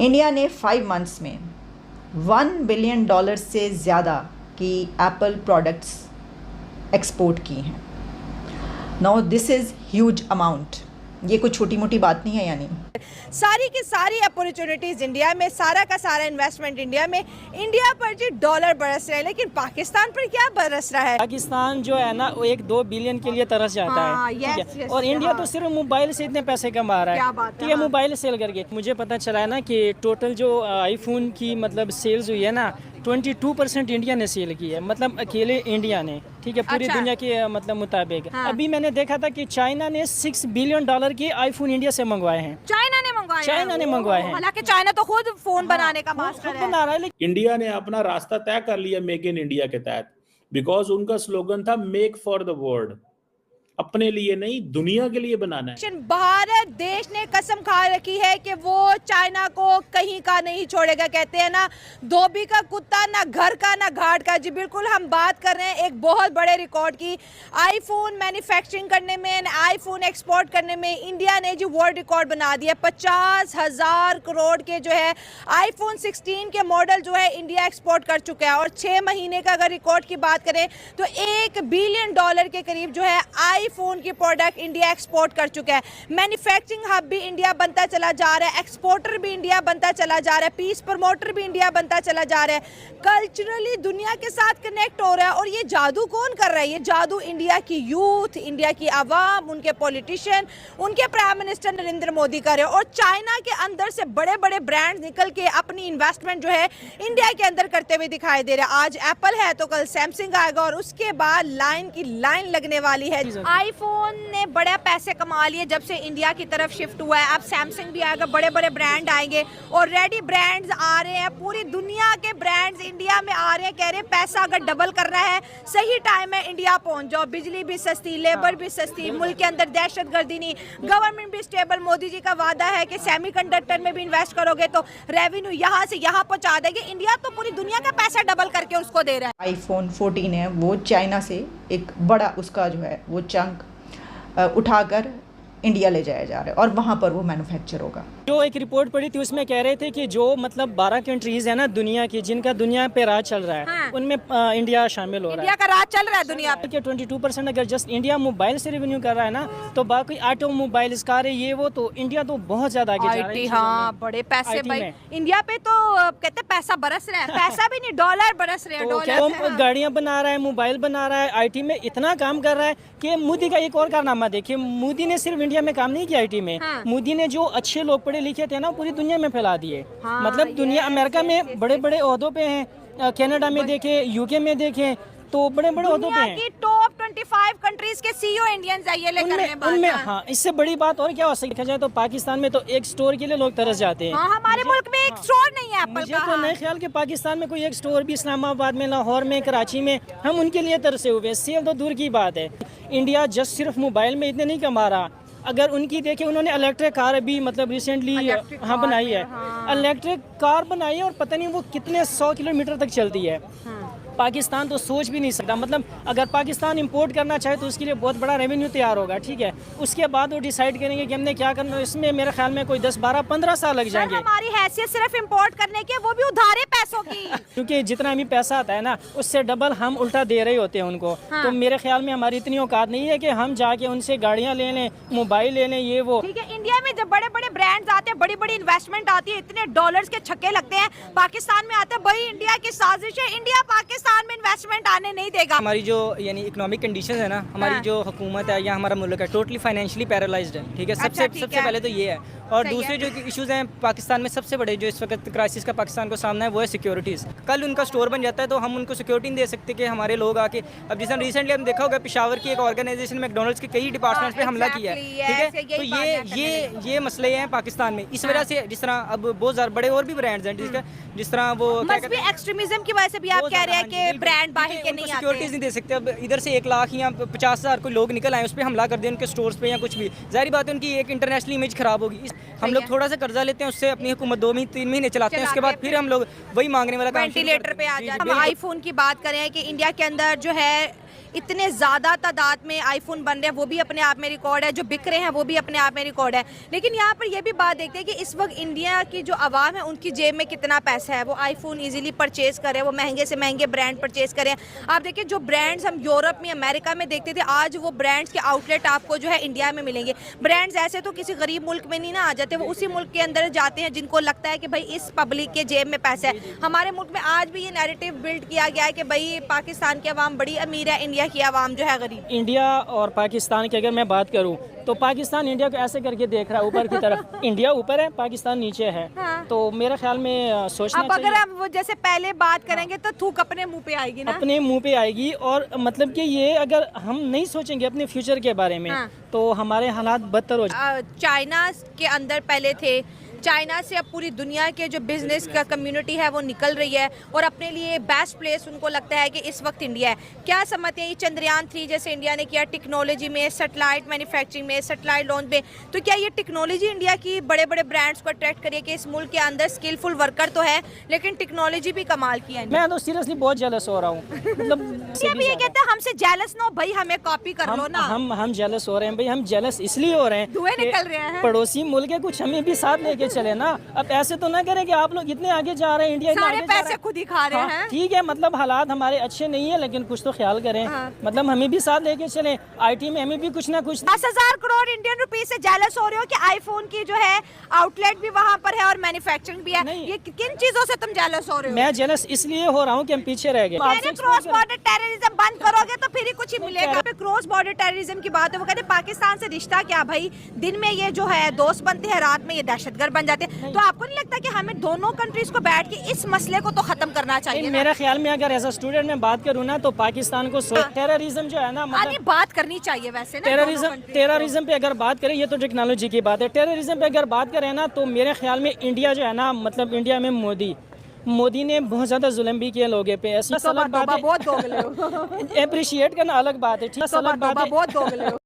India ने 5 months में $1 billion से ज़्यादा की एप्पल प्रोडक्ट्स एक्सपोर्ट की हैं। Now this is huge amount, ये कोई छोटी मोटी बात नहीं है। यानी सारी की सारी अपॉर्चुनिटीज इंडिया में, सारा का सारा इन्वेस्टमेंट इंडिया में, इंडिया पर जी डॉलर बरस रहे हैं, लेकिन पाकिस्तान पर क्या बरस रहा है? पाकिस्तान जो है ना वो 1-2 बिलियन के लिए तरस जाता है, ठीक है? और इंडिया तो सिर्फ मोबाइल से इतने पैसे कमा रहा है, ठीक है, मोबाइल सेल करके। मुझे पता चला है ना कि टोटल जो आईफोन की मतलब सेल्स हुई है ना 22% इंडिया ने सेल की है, मतलब अकेले इंडिया ने, ठीक है, पूरी दुनिया के मतलब मुताबिक। अभी मैंने देखा था कि चाइना ने $6 बिलियन के आईफोन इंडिया से मंगवाए हैं। चाइना ने मंगवाए हैं। हालांकि चाइना तो खुद फोन बनाने का मास्टर है। बना रहा है। इंडिया ने अपना रास्ता तय कर लिया मेक इन इंडिया के तहत, बिकॉज उनका स्लोगन था मेक फॉर द वर्ल्ड, अपने लिए नहीं दुनिया के लिए बनाना है। भारत देश ने कसम खा रखी है कि वो चाइना को कहीं का नहीं छोड़ेगा। कहते हैं ना, धोबी का कुत्ता ना घर का ना घाट का। जी बिल्कुल, हम बात कर रहे हैं एक बहुत बड़े रिकॉर्ड की। आईफोन मैन्युफैक्चरिंग करने में, आईफोन एक्सपोर्ट करने में इंडिया ने जो वर्ल्ड रिकॉर्ड बना दिया। 50,000 करोड़ के जो है आईफोन 16 के मॉडल जो है इंडिया एक्सपोर्ट कर चुका है। और 6 महीने का अगर रिकॉर्ड की बात करें तो $1 बिलियन के करीब जो है आईफोन की प्रोडक्ट इंडिया एक्सपोर्ट कर चुका है। मैन्युफैक्चरिंग हब भी इंडिया बनता चला जा रहा है, एक्सपोर्टर भी इंडिया बनता चला जा रहा है, पीस प्रमोटर भी इंडिया बनता चला जा रहा है, कल्चरली दुनिया के साथ कनेक्ट हो रहा है। और ये जादू कौन कर रहा है? ये जादू इंडिया की यूथ, इंडिया की आवाम, उनके पॉलिटिशियन, उनके प्राइम मिनिस्टर नरेंद्र मोदी कर रहे हैं। और चाइना के अंदर से बड़े बड़े ब्रांड निकल के अपनी इन्वेस्टमेंट जो है इंडिया के अंदर करते हुए दिखाई दे रहे हैं। आज एप्पल है तो कल सैमसंग आएगा और उसके बाद लाइन की लाइन लगने वाली है। आईफोन ने बड़े पैसे कमा लिए जब से इंडिया की तरफ शिफ्ट हुआ है। अब सैमसंग भी आएगा, बड़े बड़े ब्रांड आएंगे। ऑलरेडी ब्रांड्स आ रहे हैं, पूरी दुनिया के ब्रांड्स इंडिया में आ रहे हैं। कह रहे हैं पैसा अगर डबल करना है, सही टाइम है इंडिया पहुंच जाओ। बिजली भी सस्ती, लेबर भी सस्ती, मुल्क के अंदर दहशतगर्दी नहीं, गवर्नमेंट भी स्टेबल। मोदी जी का वादा है कि सेमीकंडक्टर में भी इन्वेस्ट करोगे तो रेवेन्यू यहाँ से यहाँ पहुंचा देगी। इंडिया तो पूरी दुनिया का पैसा डबल करके उसको दे रहा है। आईफोन 14 है वो चाइना से एक बड़ा उसका जो है वो चंक उठाकर इंडिया ले जाया जा रहा है और वहाँ पर वो मैन्युफैक्चर होगा। जो एक रिपोर्ट पड़ी थी उसमें कह रहे थे कि जो मतलब 12 कंट्रीज है ना दुनिया की, जिनका दुनिया पे राज चल रहा है, उनमें इंडिया शामिल हो रहा है। इंडिया का राज चल रहा है दुनिया पे। 22% अगर जस्ट इंडिया मोबाइल से रेवेन्यू कर रहा है ना, तो बाकी ऑटोमोबाइल्स, कारें, ये वो, तो इंडिया तो बहुत ज्यादा आगे जा रहा है। हाँ, बड़े पैसे भाई इंडिया पे तो कहते पैसा बरस रहा है। पैसा भी नहीं, डॉलर बरस रहे हैं। डॉलर गाड़ियाँ बना रहा है, मोबाइल बना रहा है, IT में इतना काम कर रहा है कि मोदी का एक और कारनामा देखिए, मोदी ने सिर्फ इंडिया में काम नहीं किया IT में, मोदी ने जो अच्छे लोग पढ़े लिखे थे ना पूरी दुनिया में फैला दिए। मतलब दुनिया, अमेरिका में बड़े बड़े ओहदों पे हैं, कनाडा में देखें, UK में देखें, तो बड़े बड़े ओहदों पे हैं। टॉप 25 कंट्रीज के CEO इंडियंस है ये लेकर हैं बात। उनमें हाँ, इससे बड़ी बात और क्या हो सकती है? देखा जाए तो पाकिस्तान में तो एक स्टोर के लिए लोग तरस जाते हैं। हमारे मुल्क में एक स्टोर नहीं है एप्पल मुझे का। तो नहीं ख्याल कि पाकिस्तान में कोई एक स्टोर भी, इस्लामाबाद में, लाहौर में, कराची में, हम उनके लिए तरसे हुए। सेल तो दूर की बात है। इंडिया जस्ट सिर्फ मोबाइल में इतने नहीं कमा रहा। अगर उनकी देखें, उन्होंने इलेक्ट्रिक कार भी मतलब रिसेंटली बनाई है, इलेक्ट्रिक कार बनाई है और पता नहीं वो कितने 100 किलोमीटर तक चलती है। पाकिस्तान तो सोच भी नहीं सकता। मतलब अगर पाकिस्तान इंपोर्ट करना चाहे तो उसके लिए बहुत बड़ा रेवेन्यू तैयार होगा, ठीक है, उसके बाद वो डिसाइड करेंगे कि हमने क्या करना है। इसमें मेरे ख्याल में कोई 10, 12, 15 साल लग जाएंगे। हमारी हैसियत सिर्फ इंपोर्ट करने की, वो भी उधारे पैसों की। क्योंकि जितना भी पैसा आता है ना उससे डबल हम उल्टा दे रहे होते हैं उनको। तो मेरे ख्याल में हमारी इतनी औकात नहीं है कि हम जाके उनसे गाड़ियाँ ले लें, मोबाइल ले लें, ये वो। ठीक है, इंडिया में जब बड़े बड़े ब्रांड्स आते हैं, बड़ी बड़ी इन्वेस्टमेंट आती है, इतने डॉलर्स के छक्के लगते हैं, पाकिस्तान में आते हैं। भाई इंडिया की साजिश है, इंडिया पाकिस्तान में इन्वेस्टमेंट आने नहीं देगा। हमारी जो यानी इकोनॉमिक कंडीशन है ना, हमारी जो हुकूमत है या हमारा मुल्क है, टोटली फाइनेंशियली पैरालाइज्ड है, ठीक है। सबसे पहले तो ये है। और दूसरे जो इश्यूज हैं पाकिस्तान में, सबसे बड़े जो इस वक्त क्राइसिस का पाकिस्तान को सामना है वो है सिक्योरिटीज़। कल उनका स्टोर बन जाता है तो हम उनको सिक्योरिटी नहीं दे सकते कि हमारे लोग आके, अब जिस रिसेंटली हमने देखा होगा पिशावर की एक ऑर्गेनाइजेशन मैकडोनल्ड्स के कई डिपार्टमेंट्स पे हमला किया है, ठीक है। तो ये मसले हैं पाकिस्तान में। इस वजह से जिस तरह अब बहुत ज़्यादा बड़े और भी ब्रांड्स हैं, जिस तरह वो एक्सट्रीमिज्म की वजह से भी आप कह रहे हैं कि ब्रांड बाहर के नहीं आते, सिक्योरिटीज नहीं दे सकते। अब इधर से 1 लाख या 50,000 कोई लोग निकल आए, उस पर हमला कर दिया उनके स्टोर्स पे या कुछ भी, जाहिर बात है उनकी एक इंटरनेशनल इमेज खराब होगी। हम लोग थोड़ा सा कर्जा लेते हैं, उससे अपनी हुकूमत 2-3 महीने चलाते हैं, उसके बाद फिर हम लोग वही मांगने वाला काम वेंटिलेटर पे आ जाते हैं। हम आईफोन की बात करें कि इंडिया के अंदर जो है इतने ज़्यादा तादाद में आईफोन बन रहे हैं, वो भी अपने आप में रिकॉर्ड है, जो बिक रहे हैं वो भी अपने आप में रिकॉर्ड है। लेकिन यहाँ पर ये भी बात देखते हैं कि इस वक्त इंडिया की जो आवाम है उनकी जेब में कितना पैसा है, वो आईफोन ईजिली परचेज करें, वो महंगे से महंगे ब्रांड परचेज करें। आप देखिए जो ब्रांड्स हम यूरोप में, अमेरिका में देखते थे, आज वो ब्रांड्स के आउटलेट आपको जो है इंडिया में मिलेंगे। ब्रांड्स ऐसे तो किसी गरीब मुल्क में नहीं ना आ जाते, वो उसी मुल्क के अंदर जाते हैं जिनको लगता है कि भाई इस पब्लिक के जेब में पैसा है। हमारे मुल्क में आज भी ये नैरेटिव बिल्ड किया गया है कि भाई पाकिस्तान की आवाम बड़ी अमीर है, इंडिया की आवाम जो है गरीब। इंडिया और पाकिस्तान की अगर मैं बात करूं तो पाकिस्तान इंडिया को ऐसे करके देख रहा है ऊपर की तरफ, इंडिया ऊपर है, पाकिस्तान नीचे है। हाँ। तो मेरे ख्याल में सोचना अब अगर चाहिए, हम वो जैसे पहले बात करेंगे तो थूक अपने मुंह पे आएगी ना, अपने मुंह पे आएगी। और मतलब कि ये अगर हम नहीं सोचेंगे अपने फ्यूचर के बारे में, हाँ। तो हमारे हालात बदतर हो चाइना के अंदर पहले थे, चाइना से अब पूरी दुनिया के जो बिजनेस का कम्युनिटी है वो निकल रही है और अपने लिए बेस्ट प्लेस उनको लगता है कि इस वक्त इंडिया है। क्या समझते हैं ये चंद्रयान 3 जैसे इंडिया ने किया, टेक्नोलॉजी में, सैटेलाइट मैन्युफैक्चरिंग में, सैटेलाइट लॉन्च में, तो क्या ये टेक्नोलॉजी इंडिया की बड़े बड़े ब्रांड्स को अट्रैक्ट करिए कि इस मुल्क के अंदर स्किलफुल वर्कर तो है लेकिन टेक्नोलॉजी भी कमाल की है? मैं तो सीरियसली बहुत जेलस हो रहा हूँ। मतलब ये कहते हैं हमसे जेलस ना हो भाई, हमें कॉपी कर लो ना। हम जेलस हो रहे हैं भाई, हम जेलस इसलिए हो रहे हैं, धुएं निकल रहे हैं। पड़ोसी मुल्क है, कुछ हमें भी साथ लेके चले ना। अब ऐसे तो ना करें कि आप लोग इतने आगे जा रहे हैं, इंडिया इतना सारे आगे जा रहा पैसे है। खुद ही खा रहे हैं। ठीक है, मतलब हालात हमारे अच्छे नहीं है लेकिन कुछ तो ख्याल करें। मतलब हमें भी साथ लेके चले, आईटी में हमें भी कुछ ना कुछ। 10,000 करोड़ इंडियन रुपीस से जेलस हो रहे हो कि आईफोन की जो है आउटलेट भी वहाँ पर है और मैन्युफैक्चरिंग भी है। ये किन चीजों से तुम जेलस हो रहे हो? मैं जेलस इसलिए हो रहा हूँ कि हम पीछे रह गए। क्रॉस बॉर्डर टेररिज्म बंद करोगे तो फिर ही कुछ ही मिलेगा। क्रॉस बॉर्डर टेररिज्म की बात है, वो कहते हैं पाकिस्तान से रिश्ता क्या भाई, दिन में ये जो है दोस्त बनते हैं, रात में ये दहशतगर्द बन जाते हैं। तो आपको नहीं लगता कि हमें दोनों कंट्रीज को बैठ के इस मसले को तो खत्म करना चाहिए ना? मेरे ख्याल में अगर एज अ स्टूडेंट में बात करूँ ना तो पाकिस्तान को टेररिज्म जो है ना, मतलब बात करनी चाहिए वैसे ना। टेररिज्म पे अगर बात करें, ये तो टेक्नोलॉजी की बात है, टेररिज्म पे अगर बात करें ना तो मेरे ख्याल में इंडिया जो है ना, मतलब इंडिया में मोदी ने बहुत ज्यादा जुल्म भी किया लोगों पे। ऐसी अलग बात है, बहुत दोगले हो। अप्रिशिएट करना अलग बात है, ठीक है, अलग बात है। बहुत दोगले हो।